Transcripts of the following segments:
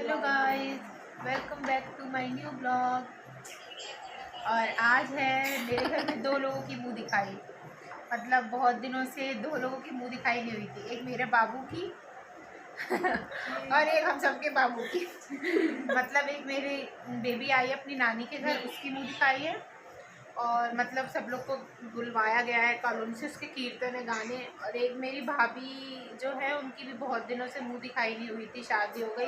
Hello guys, welcome back to my new blog. और आज है मेरे घर में दो लोगों की मुंह दिखाई। मतलब बहुत दिनों से दो लोगों की मुंह दिखाई नहीं हुई थी। एक मेरे बाबू की और एक हम सबके बाबू की। मतलब एक मेरी बेबी आई है अपनी नानी के घर, उसकी मुंह दिखाई है। और मतलब सब लोग को बुलवाया गया है कॉलोनी से, उसके कीर्तन है, गाने। और एक मेरी भाभी जो है उनकी भी बहुत दिनों से मुंह दिखाई नहीं हुई थी, शादी हो गई,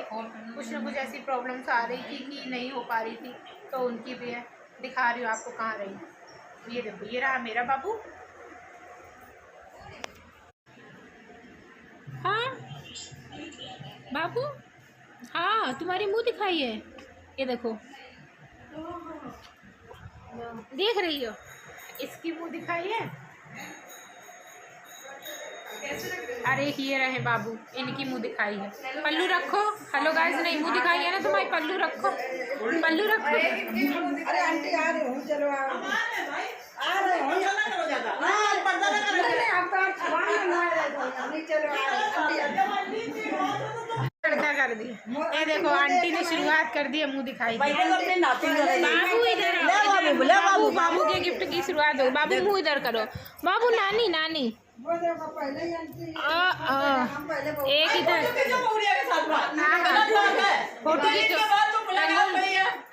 कुछ ना कुछ ऐसी प्रॉब्लम्स आ रही थी कि नहीं हो पा रही थी, तो उनकी भी है। दिखा रही हूँ आपको कहाँ रही। ये देखो, ये रहा मेरा बाबू। हाँ बाबू, हाँ तुम्हारी मुंह दिखाई है, ये देखो, देख रही हो, इसकी मुंह दिखाई है। अरे ये रहे बाबू, इनकी मुंह दिखाई है। पल्लू रखो। हेलो गाइस, नहीं मुंह दिखाई है ना तुम्हारी, पल्लू रखो, पल्लू रखो। अरे आंटी आ रही हूँ, चलो आ रहे हो क्या कर दी, ये देखो आंटी ने शुरुआत कर दी है मुंह दिखाई की। बाबू इधर आओ, बाबू के गिफ्ट की शुरुआत हो। बाबू मुंह इधर करो। बाबू नानी नानी एक इधर फोटो खींचो,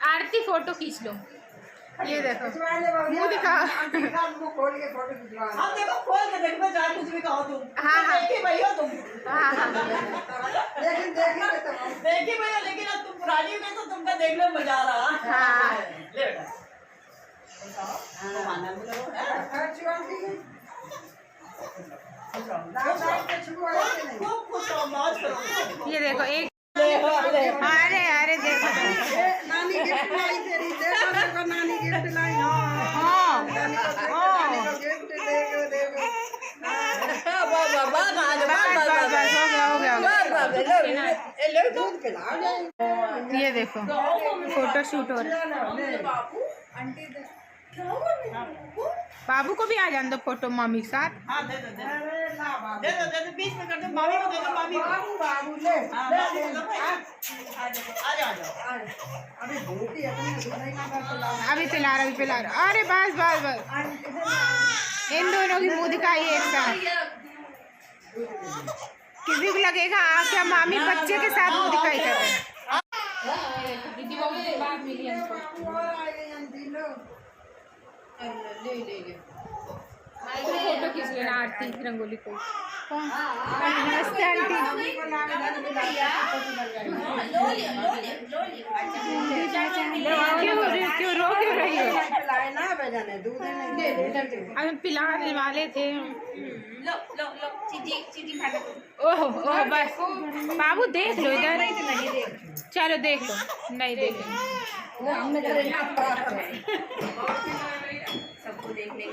आरती फोटो खींच लो। ये देखो मुंह दिखा। हाँ हाँ हाँ हाँ देखिए भैया, लेकिन अब तुम पुरानी हो गई तो तुमका देखने में मजा आ रहा है। हाँ ये देखो एक, अरे अरे देखो नानी गिफ्ट लाई तेरी, देखो नानी गिफ्ट लाई। हाँ गिफ्ट देखो देखो। ये देखो फोटो शूट हो रहा है। बाबू को भी आ जाने दो फोटो मम्मी के साथ। हाँ दे दो दे दो, बीच में कर दो, मामी को दे दो, मामी को। बाबू ले आ जाओ। अभी पिला रहा, अभी पिला रहा। अरे बस बस बस, इन दोनों की मुंह दिखाई एक साथ। किसी को लगेगा क्या मामी बच्चे के साथ मुंह दिखाई कर रहे हैं। दीदी बात मिली हमको। फोटो खींच लेना आरती रंगोली को। नमस्ते आंटी। क्यों रो क्यों रही हो? अभी पिलाने वाले थे। ओह ओह बस बाबू देख लो इधर, चलो देख लो, नहीं देख सबको देखने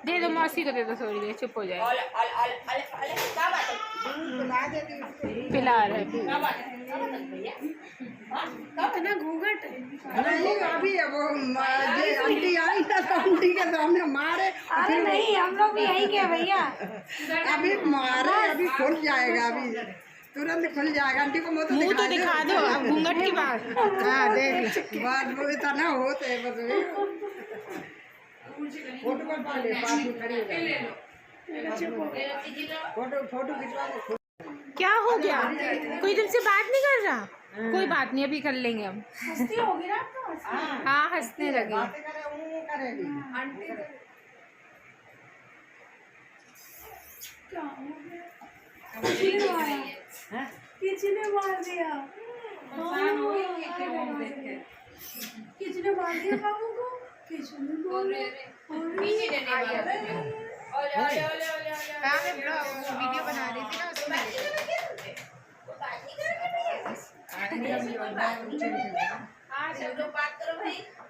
दे दो, मौसी को दे दो, थोड़ी देर चुप हो जाए। पिला रहे इतना घूंघट नहीं अभी, वो आंटी आई ना तो आंटी के सामने मारे। अरे नहीं, हम लोग भी यही के भैया, अभी मारे, अभी खुल जाएगा, अभी तुरंत खुल जाएगा। आंटी को मुंह तो दिखा दो, अब घूंघट की बात। हाँ देख लो, बात वो इतना होते है बस। फोटो फोटो खिंचवा दो। क्या हो गया? कोई तुमसे बात नहीं कर रहा? कोई बात नहीं, अभी कर लेंगे हम। हंसती होगी ना तो। हाँ हंसने लगे। किसने मार दिया? किसने मार दिया बाबू को? किसने बोल वीडियो बना रही थी ना उसमें।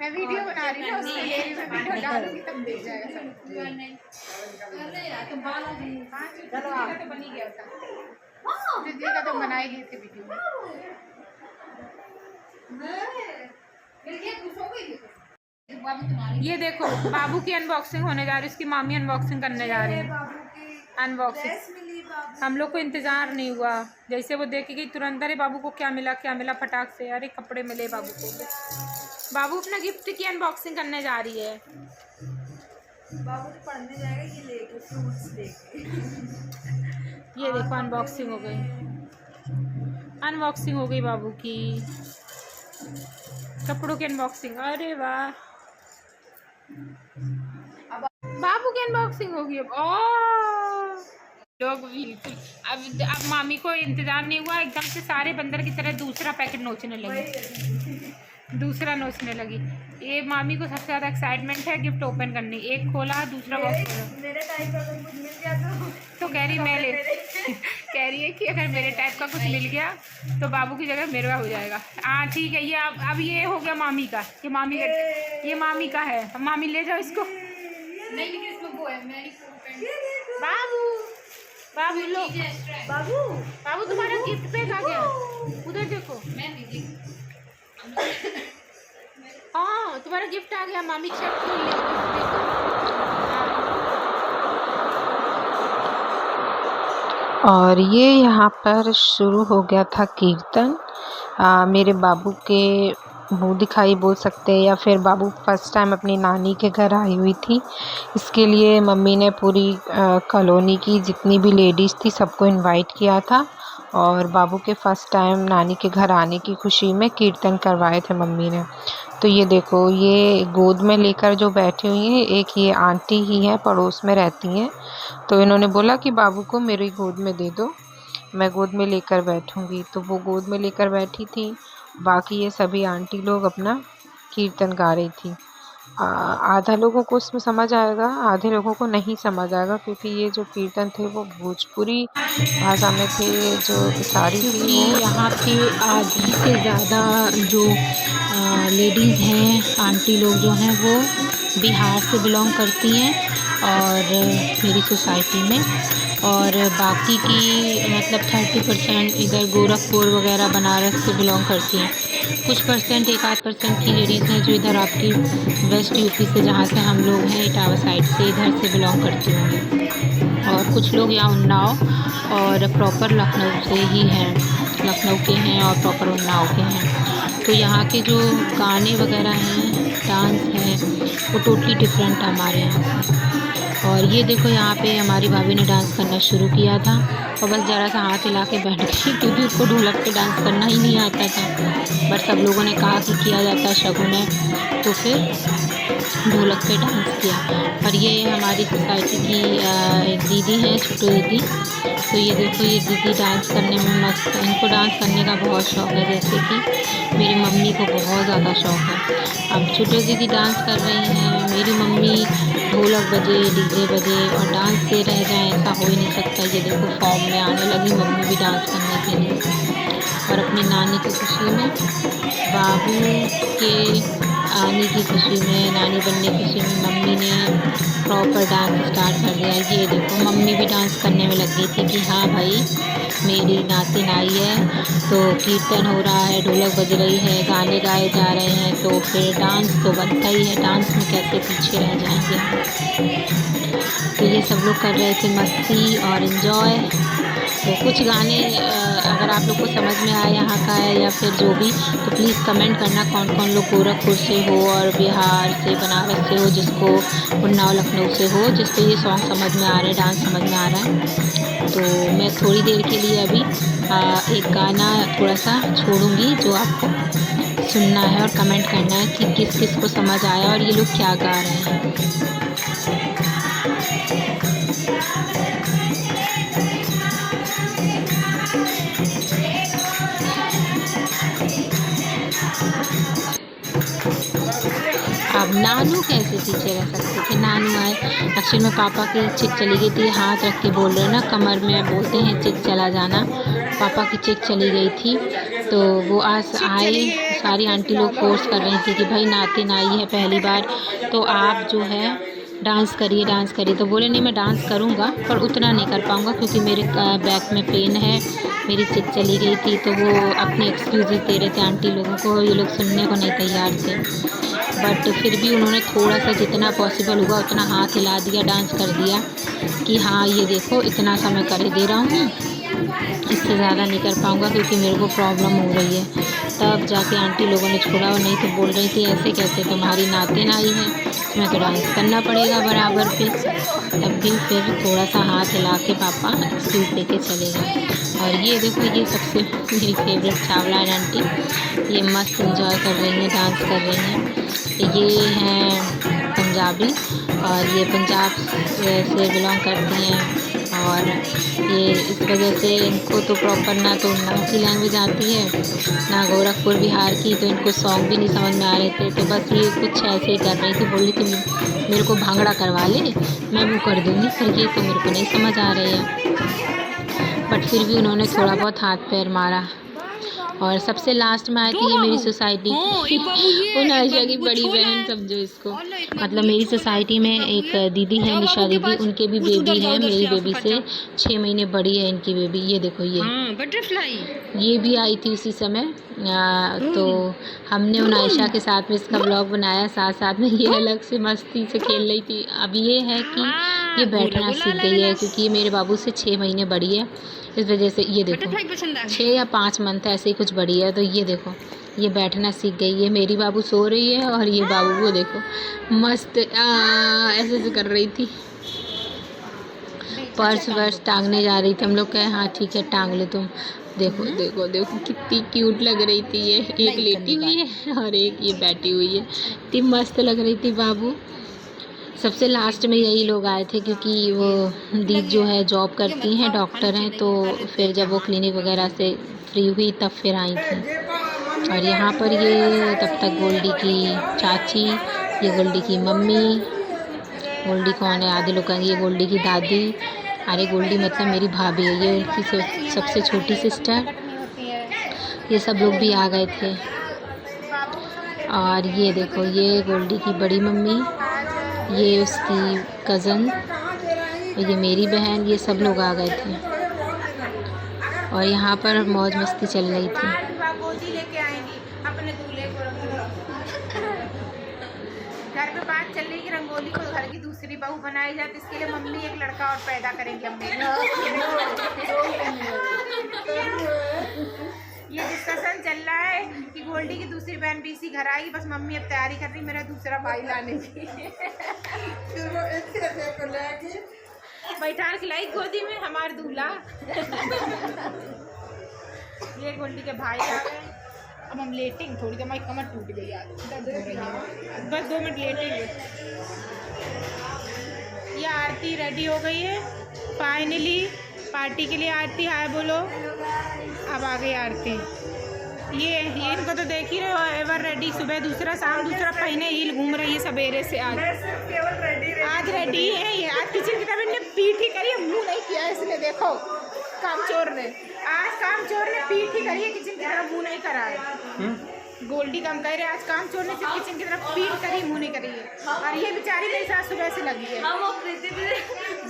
मैं वीडियो बना रही ना उसमें, मैं वीडियो डालूंगी तब देख जाएगा सब। तो बन ही गया था, दीदी का तो बनाए गए थे वीडियो। ये देखो बाबू की अनबॉक्सिंग होने जा रही है, उसकी मामी अनबॉक्सिंग करने जा रही है। अनबॉक्सिंग हम लोग को इंतज़ार नहीं हुआ, जैसे वो देख गई तुरंत, अरे बाबू को क्या मिला फटाक से, अरे कपड़े मिले बाबू को। बाबू अपना गिफ्ट की अनबॉक्सिंग करने जा रही है। बाबू तो पढ़ने जाएगा ये लेके फ्रूट्स लेके। ये देखो अनबॉक्सिंग हो गई, अनबॉक्सिंग हो गई बाबू की कपड़ों की अनबॉक्सिंग। अरे वाह, बाबू की अनबॉक्सिंग होगी अब। लोग बिल्कुल अब मामी को इंतजार नहीं हुआ, एकदम से सारे बंदर की तरह दूसरा पैकेट नोचने लगी। ये मामी को सबसे ज़्यादा एक्साइटमेंट है गिफ्ट ओपन करनी। एक खोला, दूसरा बॉक्स खोला, मेरे टाइप का अगर कुछ मिल गया तो कह रही मैं ले कह रही है कि अगर मेरे टाइप का कुछ मिल गया तो बाबू की जगह मेरा हो जाएगा। हाँ ठीक है, ये अब ये हो गया मामी का, ये मामी का है। मामी ले जाओ इसको। नहीं इसमें वो है, बाबू लो, बाबू तुम्हारा गिफ्ट पैक आ गया, उधर देखो। हाँ तुम्हारा गिफ्ट आ गया, मामी चेक कर ले, और ये यहाँ पर शुरू हो गया था कीर्तन। मेरे बाबू के मुँह दिखाई बोल सकते हैं, या फिर बाबू फर्स्ट टाइम अपनी नानी के घर आई हुई थी। इसके लिए मम्मी ने पूरी कॉलोनी की जितनी भी लेडीज़ थी सबको इनवाइट किया था, और बाबू के फ़र्स्ट टाइम नानी के घर आने की खुशी में कीर्तन करवाए थे मम्मी ने। तो ये देखो, ये गोद में लेकर जो बैठी हुई हैं, एक ये आंटी ही हैं, पड़ोस में रहती हैं। तो इन्होंने बोला कि बाबू को मेरी गोद में दे दो, मैं गोद में लेकर बैठूंगी। तो वो गोद में लेकर बैठी थी, बाकी ये सभी आंटी लोग अपना कीर्तन गा रही थी। आधा लोगों को इसमें समझ आएगा, आधे लोगों को नहीं समझ आएगा, क्योंकि ये जो कीर्तन थे वो भोजपुरी भाषा में थे, जो सारी थी यहाँ पे आधी से ज़्यादा जो लेडीज़ हैं, आंटी लोग जो हैं वो बिहार से बिलोंग करती हैं और मेरी सोसाइटी में, और बाकी की मतलब 30% इधर गोरखपुर वगैरह बनारस से बिलोंग करती हैं। कुछ परसेंट, 1-8% की लेडीज़ हैं जो इधर आपकी वेस्ट यूपी से, जहाँ से हम लोग हैं इटावा साइड से, इधर से बिलोंग करती होंगी। और कुछ लोग यहाँ उन्नाव और प्रॉपर लखनऊ से ही हैं, लखनऊ के हैं और प्रॉपर उन्नाव के हैं। तो यहाँ के जो गाने वगैरह हैं, डांस हैं, वो टोटली डिफरेंट है हमारे यहाँ से। और ये देखो, यहाँ पे हमारी भाभी ने डांस करना शुरू किया था, और बस ज़रा सा हाथ हिला के बैठ गई, क्योंकि उसको ढोलक पे डांस करना ही नहीं आता था। बट सब लोगों ने कहा कि किया जाता है शगुन है, तो फिर ढोलक पे डांस किया। और ये हमारी सोसाइटी की एक दीदी है, छोटी दीदी। तो ये देखो, ये दीदी डांस करने में मस्त है, इनको डांस करने का बहुत शौक़ है, जैसे कि मेरी मम्मी को बहुत ज़्यादा शौक़ है। अब छोटी दीदी डांस कर रही हैं, मेरी मम्मी ढोलक बजे, डीजे बजे और डांस से रह जाए, ऐसा हो ही नहीं सकता। ये देखो फॉर्म में आने लगी मम्मी भी डांस करने के लिए। और अपनी नानी की खुशी में, बाबू के आने की खुशी में, नानी बनने की खुशी में मम्मी ने प्रॉपर डांस स्टार्ट कर दिया। ये देखो, मम्मी भी डांस करने में लग गई थी कि हाँ भाई मेरी नातिन आई है, तो कीर्तन हो रहा है, ढोलक बज रही है, गाने गाए जा रहे हैं, तो फिर डांस तो बनता ही है, डांस में कैसे पीछे रह जाएंगे। तो ये सब लोग कर रहे थे मस्ती और इन्जॉय। तो कुछ गाने अगर आप लोग को समझ में आए यहाँ का है या फिर जो भी, तो प्लीज़ कमेंट करना कौन कौन लोग गोरखपुर से हो और बिहार से, बनारस से हो, जिसको उन्नाव लखनऊ से हो, जिसको ये सॉन्ग समझ में आ रहा है, डांस समझ में आ रहा है। तो मैं थोड़ी देर के लिए अभी एक गाना थोड़ा सा छोड़ूंगी जो आपको सुनना है और कमेंट करना है कि किस किस को समझ आया और ये लोग क्या गा रहे हैं। अब नानू कैसे पीछे रह सकते थे, नानू आए। एक्चुअल में पापा की चिक चली गई थी, हाथ रख के बोल रहे ना कमर में, बोलते हैं चिक चला जाना। पापा की चिक चली गई थी, तो वो आज आए, सारी आंटी लोग फोर्स कर रही थी कि भाई नातिन आई है पहली बार, तो आप जो है डांस करिए, डांस करिए। तो बोले नहीं मैं डांस करूँगा, पर उतना नहीं कर पाऊँगा क्योंकि मेरे बैक में पेन है, मेरी चिक चली गई थी। तो वो अपने एक्सक्यूज़ दे रहे थे आंटी लोगों को, ये लोग सुनने को नहीं तैयार थे। बट फिर भी उन्होंने थोड़ा सा जितना पॉसिबल हुआ उतना हाथ हिला दिया, डांस कर दिया कि हाँ ये देखो इतना सा मैं कर दे रहा हूँ, इससे ज़्यादा नहीं कर पाऊँगा क्योंकि मेरे को प्रॉब्लम हो रही है। तब जाके आंटी लोगों ने छोड़ा, और नहीं तो बोल रही थी ऐसे कैसे, तुम्हारी नातिन आई है, तुम्हें तो डांस करना पड़ेगा बराबर पे। तब भी फिर थोड़ा सा हाथ हिला के पापा स्वीट लेके चले गए। और ये देखो ये सबसे मेरी फेवरेट चावला आंटी, ये मस्त एंजॉय कर रही हैं, डांस कर रही हैं। ये हैं पंजाबी और ये पंजाब से बिलोंग करती हैं, और ये इस वजह से इनको तो प्रॉपर ना तो उन्नाव की लैंग्वेज आती है ना गोरखपुर बिहार की, तो इनको सॉन्ग भी नहीं समझ में आ रहे थे। तो बस ये कुछ ऐसे ही कर रही थी, बोल रही थी मेरे को भांगड़ा करवा ले, मैं वो कर दूँगी, फिर ये तो मेरे को नहीं समझ आ रही है। बट फिर भी उन्होंने थोड़ा बहुत हाथ पैर मारा। और सबसे लास्ट में आई थी ये मेरी सोसाइटी उनाइशा की बड़ी बहन समझो इसको, मतलब मेरी सोसाइटी में एक दीदी है निशा दीदी, उनके भी बेबी है, मेरी बेबी से 6 महीने बड़ी है इनकी बेबी। ये देखो ये भी आई थी उसी समय। तो हमने उनाइशा के साथ में इसका ब्लॉग बनाया, साथ साथ में ये अलग से मस्ती से खेल रही थी। अब ये है कि ये बैठना सीख गई है क्योंकि ये मेरे बाबू से 6 महीने बड़ी है, इस वजह से ये देखो 6 या 5 मंथ ऐसे ही कुछ बड़ी है। तो ये देखो ये बैठना सीख गई है। मेरी बाबू सो रही है और ये बाबू वो देखो मस्त ऐसे ऐसे कर रही थी, पर्स वर्स टांगने जा रही थी। हम लोग कहे हाँ ठीक है टांग ले तुम। देखो देखो देखो कितनी क्यूट लग रही थी ये, एक लेटी हुई है और एक ये बैठी हुई है, इतनी मस्त लग रही थी बाबू। सबसे लास्ट में यही लोग आए थे क्योंकि वो दीदी जो है जॉब करती हैं, डॉक्टर हैं, तो फिर जब वो क्लिनिक वगैरह से फ्री हुई तब फिर आई थी। और यहाँ पर ये तब तक गोल्डी की चाची, ये गोल्डी की मम्मी, गोल्डी कौन है आधे लोग कहेंगे ये गोल्डी की दादी, अरे गोल्डी मतलब मेरी भाभी है, ये उसकी सबसे छोटी सिस्टर, ये सब लोग भी आ गए थे। और ये देखो ये गोल्डी की बड़ी मम्मी, ये उसकी कज़न, ये मेरी बहन, ये सब लोग आ गए थे और यहाँ पर मौज मस्ती चल रही थी। लेके आएंगी अपने दूल्हे को, घर पे बात चल रही कि रंगोली को घर की दूसरी बहू बनाई जाती, इसके लिए मम्मी एक लड़का और पैदा करेंगे अम्मी। ये डिस्कशन चल रहा है कि गोल्डी की दूसरी बहन भी इसी घर आएगी, बस मम्मी अब तैयारी कर रही मेरा दूसरा भाई लाने की। फिर वो एक को लेके बैठा खिलाई गोदी में हमारे दूल्हा। ये गोल्डी के भाई आ गए, अब हम लेटेंगे थोड़ी देर, हमारी कमर टूट गई यार, दर्द हो रही है, बस 2 मिनट लेटेंगे। ये आरती रेडी हो गई है फाइनली, पार्टी के लिए आरती हाय बोलो। अब आ गई आरती। ये इनको तो देख ही रहे हो, एवर रेडी, सुबह दूसरा शाम दूसरा, पहने हील घूम रही है सवेरे से। आज रेडी है ये, आज किचन की तरफ इनने पीठ ही करी है, मुँह नहीं किया इसने, देखो कामचोर ने, आज कामचोर ने पीठ ही करी है, किचन की तरफ मुँह नहीं करा है। गोल्डी का हम कह रहे आज कामचोर ने सिर्फ किचन की तरफ पीठ करी, मुँह नहीं करी है। और ये बेचारी मेरे साथ सुबह से लगी है,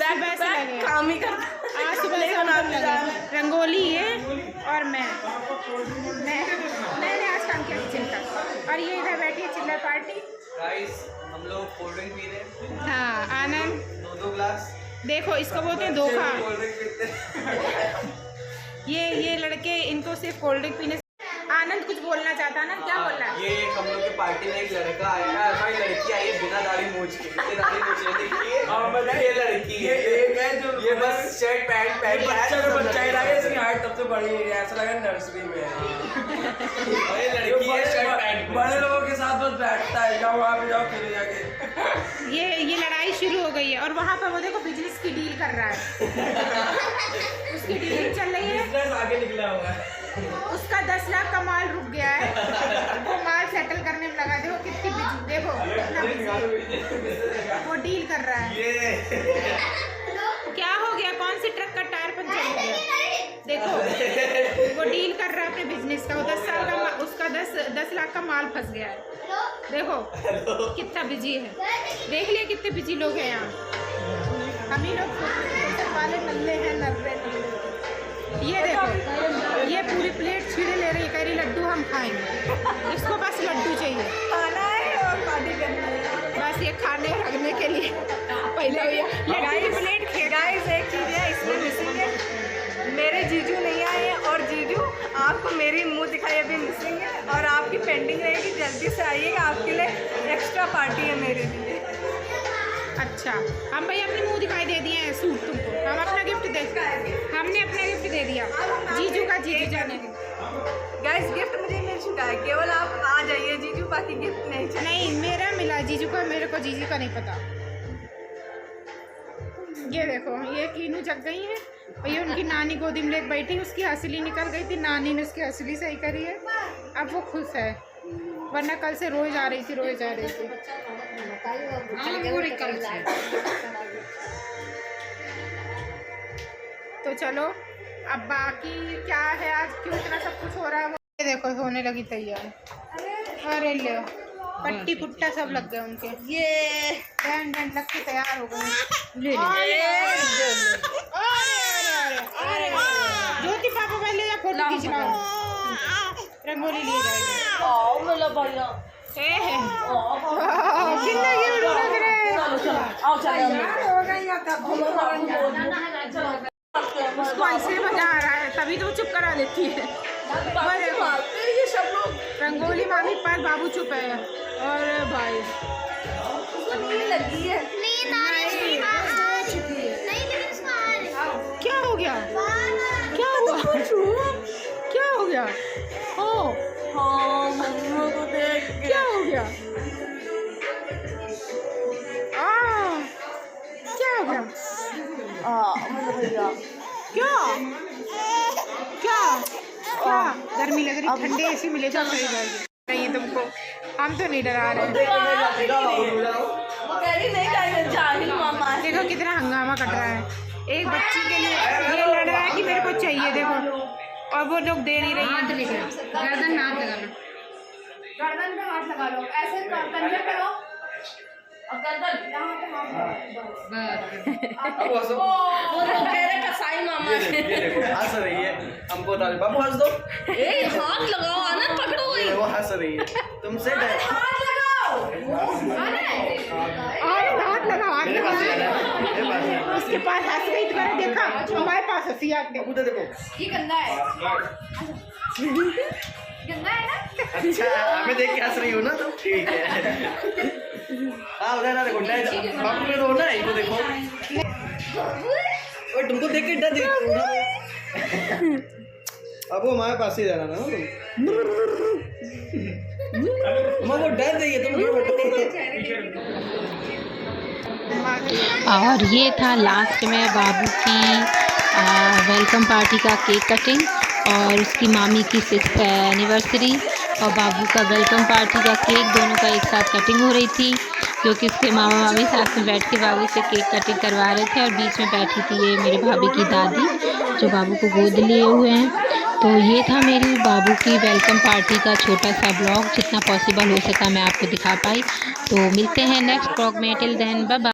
सुबह से लगे काम ही कर, आज सुबह से हम लगे रंगोली है। और मैंने आज काम किया किचन का। और ये इधर बैठी है चिल्लर पार्टी, हम लोग कोल्ड ड्रिंक पी रहे हैं। हाँ आनंद 2 ग्लास, देखो इसको बोलते हैं धोखा। ये लड़के इनको सिर्फ कोल्ड ड्रिंक पीने। आनंद कुछ बोलना चाहता है ना, क्या बोल रहा है? ये हम लोग के पार्टी में एक लड़का आया है, हमारी लड़की आई है बिना दाढ़ी मूछ के, ये दाढ़ी मूछ लेने के लिए, और ये लड़की है, एक है जो ये बस शर्ट पैंट पहन के बच्चा ही रहा है, इसकी हाइट तब से बड़ी है, ऐसा लगा नर्सरी में है। और ये लड़की है शर्ट पैंट बड़े लोगों के साथ बस बैठता है, जाओ वहाँ पे जाओ खेले जाके। ये लड़ाई शुरू हो गई है और वहाँ पर वो देखो बिजनेस की डील कर रहा है। उसकी डीलिंग चल रही है, बिजनेस आगे निकला हुआ है, उसका 10 लाख का माल रुक गया है, वो माल सेटल करने में लगा। देखो कितनी बिजी, देखो कितना बिजी, वो डील कर रहा है। क्या हो गया, कौन सी ट्रक का टायर पंचर हो गया? देखो वो डील कर रहा है अपने बिजनेस का, वो 10 साल का उसका 10 लाख का माल फंस गया है। देखो कितना बिजी है, देख लिया कितने बिजी लोग हैं यहाँ। हम ही लोग वाले नल्ले हैं, नर्रे। ये देखो ये पूरी प्लेट छीड़े ले रही, कह रही लड्डू हम खाएंगे, इसको बस लड्डू चाहिए। खाना है और बस ये खाने रखने के लिए पहले प्लेट गाइस एक चीज़ है इसमें मिसिंग है, मेरे जीजू नहीं आए हैं और जीजू आपको मेरी मुंह दिखाई अभी मिसिंग है और आपकी पेंडिंग रहेगी, जल्दी से आइएगा, आपके लिए एक्स्ट्रा पार्टी है मेरे लिए। अच्छा हम भाई अपनी मुंह दिखाई दे दिए हैं सूट तुमको, हम अपना गिफ्ट दे, हमने अपना गिफ्ट दे दिया जीजू का, जीजू जाने गाइस गिफ्ट मुझे मिल चुका है, केवल आप आ जाइए जीजू, बाकी गिफ्ट नहीं चाहिए। नहीं मेरा मिला जीजू का, मेरे को जीजू का नहीं पता। ये देखो ये कीनू जग गई है और ये उनकी नानी गोदी में लेकर बैठी, उसकी हंसली निकल गई थी, नानी ने उसकी हंसली सही करी है, अब वो खुश है, वरना कल से रोज आ रही थी, रोज आ रही थी। तो चलो अब बाकी क्या है, आज क्यों इतना सब कुछ हो रहा है, ये देखो होने लगी तैयार। अरे ले पट्टी पुट्टा सब लग गए उनके, ये बैंड बैंड लग के तैयार हो गए। ज्योति पापा पहले या फोटो खींच रहा हूँ, रंगोली लिए जाएगी। उसको ऐसे मजा आ रहा है तभी तो वो चुप करा देती है। ये सब लोग रंगोली मामी पर बाबू चुप है और भाई लगी है। क्या हो गया, क्या हुआ, क्या हो गया, ओ क्या हो गया, क्या हो गया, क्या क्या क्या गर्मी लग रही, ठंडे ऐसी मिले तो सही जाएगी। नहीं तुमको हम तो नहीं डरा रहे हैं। देखो कितना हंगामा कट रहा है, एक बच्ची के लिए ये लड़ रहा है कि मेरे को चाहिए, देखो और वो लोग दे नहीं रही हैं। गर्दन में हाथ लगाना, गर्दन पे हाथ लगा लो, ऐसे गर्दन पे करो और गर्दन यहाँ पे हाथ लगाओ। ये देखो हंस रही है, हमको बता दे बाबू हंस दो, हाथ लगाओ आनंद, पकड़ो वो हंस रही है तुमसे हाथ लगाओ, हाथ लगाओ, उसके पास हंस गई तो मैंने देखा हमारे पास हंसी आती है। देखो ये गंदा है, गंदा है ना। अच्छा हमें देख के हंस रही हो ना, तो ठीक है। हाँ उधर ना देखो, बाबू ने रोना है, इधर देखो, और तुमको देख के डर अब वो हमारे पास ही रहना ना तुम, वो डर रही है तुम। और ये था लास्ट में बाबू की वेलकम पार्टी का केक कटिंग और उसकी मामी की 6th एनिवर्सरी और बाबू का वेलकम पार्टी का केक, दोनों का एक साथ कटिंग हो रही थी, क्योंकि उसके मामा मामी साथ में बैठ के बाबू से केक कटिंग करवा रहे थे और बीच में बैठी थी ये मेरी भाभी की दादी जो बाबू को गोद लिए हुए हैं। तो ये था मेरी बाबू की वेलकम पार्टी का छोटा सा ब्लॉग, जितना पॉसिबल हो सका मैं आपको दिखा पाई। तो मिलते हैं नेक्स्ट ब्लॉग में, टिल देन बाय बाय।